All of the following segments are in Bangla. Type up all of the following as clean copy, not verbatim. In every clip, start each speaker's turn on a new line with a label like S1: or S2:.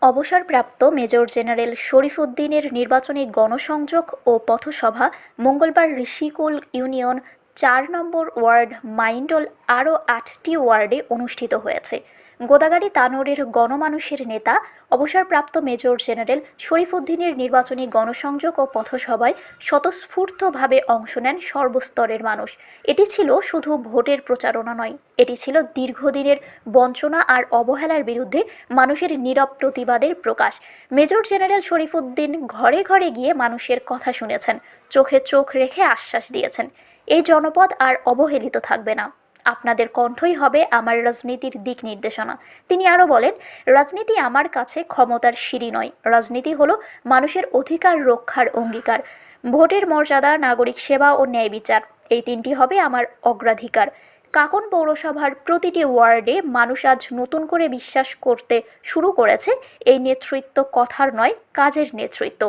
S1: অবসরপ্রাপ্ত মেজর জেনারেল শরীফ উদ্দিনের নির্বাচনী গণসংযোগ ও পথসভা মঙ্গলবার ঋষিকুল ইউনিয়ন ৪ নম্বর ওয়ার্ড মাইন্ডল আরও ৮টি ওয়ার্ডে অনুষ্ঠিত হয়েছে। গোদাগাড়ী তানোরের গণমানুষের নেতা অবসরপ্রাপ্ত মেজর জেনারেল শরীফ উদ্দিনের নির্বাচনী গণসংযোগ ও পথসভায় স্বতঃস্ফূর্তভাবে অংশ নেন সর্বস্তরের মানুষ। এটি ছিল শুধু ভোটের প্রচারণা নয়, এটি ছিল দীর্ঘদিনের বঞ্চনা আর অবহেলার বিরুদ্ধে মানুষের নীরব প্রতিবাদের প্রকাশ। মেজর জেনারেল শরীফ উদ্দিন ঘরে ঘরে গিয়ে মানুষের কথা শুনেছেন, চোখে চোখ রেখে আশ্বাস দিয়েছেন, এই জনপদ আর অবহেলিত থাকবে না, আপনাদের কণ্ঠই হবে আমার রাজনীতির দিক নির্দেশনা। তিনি আরও বলেন, রাজনীতি আমার কাছে ক্ষমতার সিঁড়ি নয়, রাজনীতি হলো মানুষের অধিকার রক্ষার অঙ্গীকার। ভোটের মর্যাদা, নাগরিক সেবা ও ন্যায় বিচার, এই তিনটি হবে আমার অগ্রাধিকার। কাকন পৌরসভার প্রতিটি ওয়ার্ডে মানুষ আজ নতুন করে বিশ্বাস করতে শুরু করেছে এই নেতৃত্ব কথার নয়, কাজের নেতৃত্ব।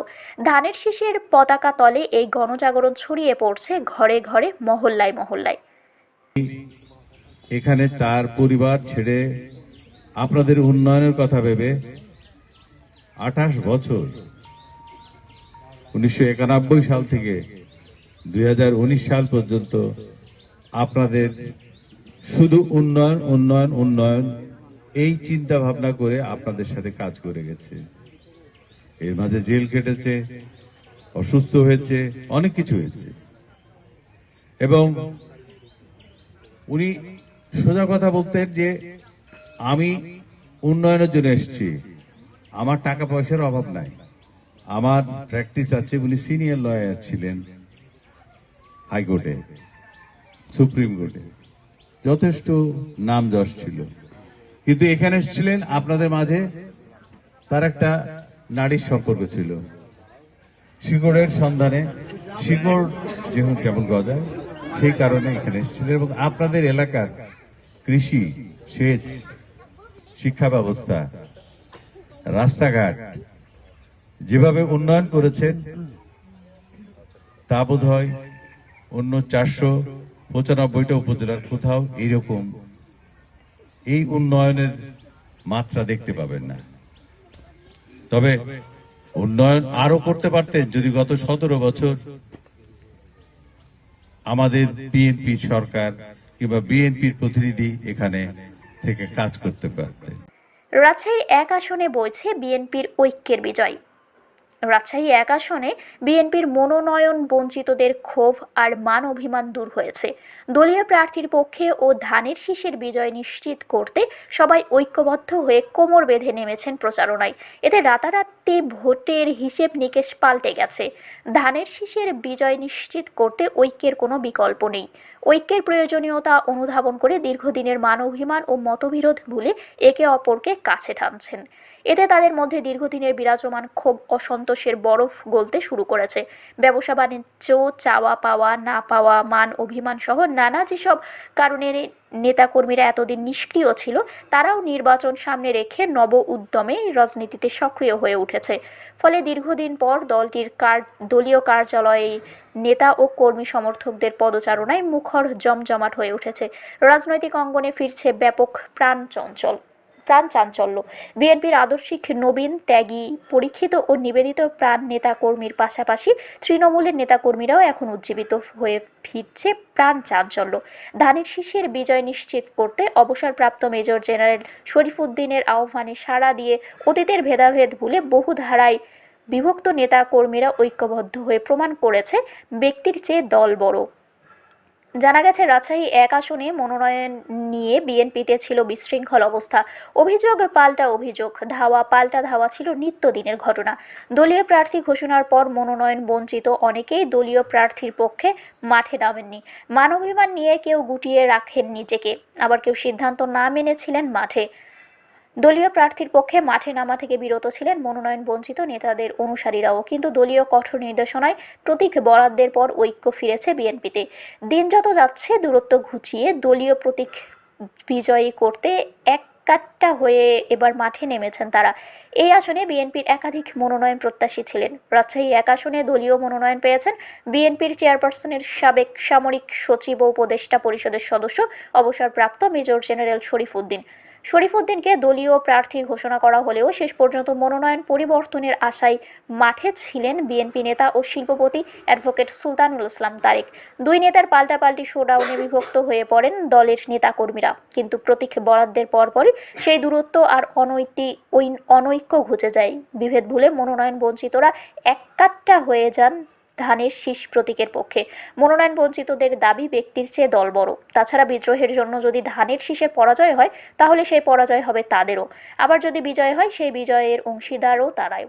S1: ধানের শীষের পতাকা তলে এই গণজাগরণ ছড়িয়ে পড়ছে ঘরে ঘরে, মহল্লায় মহল্লায়।
S2: এখানে তার পরিবার ছেড়ে আপনাদের উন্নয়নের কথা ভেবে ২৮ বছর ১৯৯১ সাল থেকে ২০১৯ সাল পর্যন্ত আপনাদের শুধু উন্নয়ন উন্নয়ন উন্নয়ন এই চিন্তা ভাবনা করে আপনাদের সাথে কাজ করে গেছে। এর মাঝে জেল কেটেছে, অসুস্থ হয়েছে, অনেক কিছু হয়েছে। এবং উনি সোজা কথা বলতেন যে আমি উন্নয়নের জন্য এসেছি, আমার টাকা পয়সার অভাব নাই, আমার প্র্যাকটিস আছে। উনি সিনিয়র লয়ার ছিলেন হাইকোর্টে, সুপ্রিম কোর্টে, যথেষ্ট নাম যশ ছিল। কিন্তু এখানে এসেছিলেন আপনাদের মাঝে তার একটা নারীর সম্পর্ক ছিল, শিকড়ের সন্ধানে, শিকড় যেমন গজায় সেই কারণে এখানে এসেছিলেন। এবং আপনাদের এলাকার কৃষি, সেচ, শিক্ষা ব্যবস্থা, রাস্তাঘাট যেভাবে উন্নয়ন করেছেন তা বোধ হয় অন্য ৪৯৫টা উপজেলার কোথাও এইরকম এই উন্নয়নের মাত্রা দেখতে পাবেন না। তবে উন্নয়ন আরো করতে পারতেন যদি গত ১৭ বছর আমাদের বিএনপি সরকার কিংবা বিএনপির প্রতিনিধি এখানে থেকে কাজ করতে পারতেন।
S1: রাজশাহী ১ আসনে বইছে বিএনপির ঐক্যের বিজয়। রাজশাহী ১ আসনে বিএনপির মনোনয়ন বঞ্চিতদের ক্ষোভ আর মান অভিমান দূর হয়েছে। দলীয় প্রার্থীর পক্ষে ও ধানের শীষের বিজয় নিশ্চিত করতে সবাই ঐক্যবদ্ধ হয়ে কোমর বেঁধে নেমেছেন প্রচারণায়। এতে রাতারাতি ভোটের হিসেব নিকেশ পাল্টে গেছে। ধানের শীষের বিজয় নিশ্চিত করতে ঐক্যের কোনো বিকল্প নেই। ঐক্যের প্রয়োজনীয়তা অনুধাবন করে দীর্ঘদিনের মান অভিমান ও মতবিরোধ ভুলে একে অপরকে কাছে টানছেন। এতে তাদের মধ্যে দীর্ঘদিনের বিরাজমান ক্ষোভ, অসন্তোষের বরফ গলতে শুরু করেছে। ব্যবসা বাণিজ্য, চাওয়া পাওয়া না পাওয়া, মান অভিমান সহ নানা যেসব কারণে নেতাকর্মীরা এতদিন নিষ্ক্রিয় ছিল, তারাও নির্বাচন সামনে রেখে নব উদ্যমে রাজনীতিতে সক্রিয় হয়ে উঠেছে। ফলে দীর্ঘদিন পর দলটির দলীয় কার্যালয়ে নেতা ও কর্মী সমর্থকদের পদচারণায় মুখর জমজমাট হয়ে উঠেছে। রাজনৈতিক অঙ্গনে ফিরছে ব্যাপক প্রাণ চাঞ্চল্য। বিএনপির আদর্শিক, নবীন, ত্যাগী, পরীক্ষিত ও নিবেদিত প্রাণ নেতাকর্মীর পাশাপাশি তৃণমূলের নেতাকর্মীরাও এখন উজ্জীবিত হয়ে ফিরছে প্রাণ চাঞ্চল্য। ধানের শীষের বিজয় নিশ্চিত করতে অবসরপ্রাপ্ত মেজর জেনারেল শরীফ উদ্দিনের আহ্বানে সাড়া দিয়ে অতীতের ভেদাভেদ ভুলে বহু ধারায় বিভক্ত নেতাকর্মীরা ঐক্যবদ্ধ হয়ে প্রমাণ করেছে ব্যক্তির চেয়ে দল বড়। জানা গেছে, রাজশাহী ১ আসনে মনোনয়ন নিয়ে বিএনপিতে ছিল বিশৃঙ্খল অবস্থা। অভিযোগ পাল্টা অভিযোগ, ধাওয়া পাল্টা ধাওয়া ছিল নিত্যদিনের ঘটনা। দলীয় প্রার্থী ঘোষণার পর মনোনয়ন বঞ্চিত অনেকেই দলীয় প্রার্থীর পক্ষে মাঠে নামেননি। মানবাভিমান নিয়ে কেউ গুটিয়ে রাখেন নিজেকে, আবার কেউ সিদ্ধান্ত না মেনেছিলেন মাঠে। দলীয় প্রার্থীর পক্ষে মাঠে নামা থেকে বিরত ছিলেন মনোনয়ন বঞ্চিত নেতাদের অনুসারীরাও। কিন্তু দলীয় কঠোর নির্দেশনায় প্রতীক বরাদ্দের পর ঐক্য ফিরেছে বিএনপিতে। দিন যত যাচ্ছে দূরত্ব ঘুচিয়ে দলীয় প্রতীক বিজয়ী করতে এককাট্টা হয়ে এবার মাঠে নেমেছেন তারা। এই আসনে বিএনপির একাধিক মনোনয়ন প্রত্যাশী ছিলেন। রাজশাহী ১ আসনে দলীয় মনোনয়ন পেয়েছেন বিএনপির চেয়ারপারসনের সাবেক সামরিক সচিব ও উপদেষ্টা পরিষদের সদস্য অবসরপ্রাপ্ত মেজর জেনারেল শরীফ উদ্দিন। শরীফুদ্দিনকে দলীয় প্রার্থী ঘোষণা করা হলেও শেষ পর্যন্ত মনোনয়ন পরিবর্তনের আশায় মাঠে ছিলেন বিএনপি নেতা ও শিল্পপতি অ্যাডভোকেট সুলতানুল ইসলাম তারেক। দুই নেতার পাল্টাপাল্টি শোডাউনে বিভক্ত হয়ে পড়েন দলের নেতাকর্মীরা, কিন্তু প্রতীক বরাদ্দের পরপরই সেই দূরত্ব আর অনৈক্য ঘুচে যায়। বিভেদ ভুলে মনোনয়ন বঞ্চিতরা একাট্টা হয়ে যান ধানের শীষ প্রতীকের পক্ষে। মনোনয়ন বঞ্চিতদের দাবি ব্যক্তির চেয়ে দল বড়। তাছাড়া বিদ্রোহের জন্য যদি ধানের শীষের পরাজয় হয় তাহলে সেই পরাজয় হবে তাদেরও, আবার যদি বিজয় হয় সেই বিজয়ের অংশীদারও তারাই।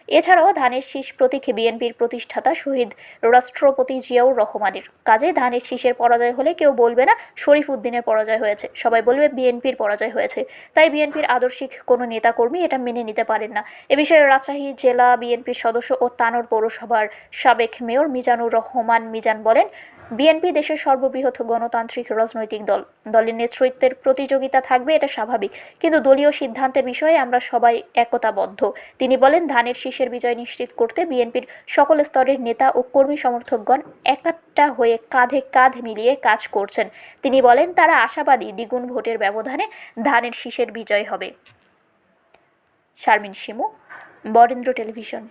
S1: এছাড়াও ধানের শীষ প্রতীক বিএনপির প্রতিষ্ঠাতা শহীদ রাষ্ট্রপতি জিয়াউর রহমানের। কাজে ধানের শীষের পরাজয় হলে কেউ বলবে না শরীফুদ্দিনের পরাজয় হয়েছে, সবাই বলবে বিএনপির পরাজয় হয়েছে। তাই বিএনপির আদর্শিক কোনো নেতাকর্মী এটা মেনে নিতে পারেন না। এ বিষয়ে রাজশাহী জেলা বিএনপির সদস্য ও তানোর পৌরসভার সাবেক মেয়র মিজানুর রহমান মিজান বলেন, বিএনপি দেশের সর্ববৃহৎ গণতান্ত্রিক রাজনৈতিক দল। দলের নেতৃত্বের প্রতিযোগিতা থাকবে, এটা স্বাভাবিক, কিন্তু দলীয় সিদ্ধান্তের বিষয়ে আমরা সবাই একতাবদ্ধ। তিনি বলেন, ধানের শীষের বিজয় নিশ্চিত করতে বিএনপির সকল স্তরের নেতা ও কর্মী সমর্থকগণ একাট্টা হয়ে কাঁধে কাঁধ মিলিয়ে কাজ করছেন। তিনি বলেন, তারা আশাবাদী দ্বিগুণ ভোটের ব্যবধানে ধানের শীষের বিজয় হবে। শারমিন শিমু, বরেন্দ্র টেলিভিশন।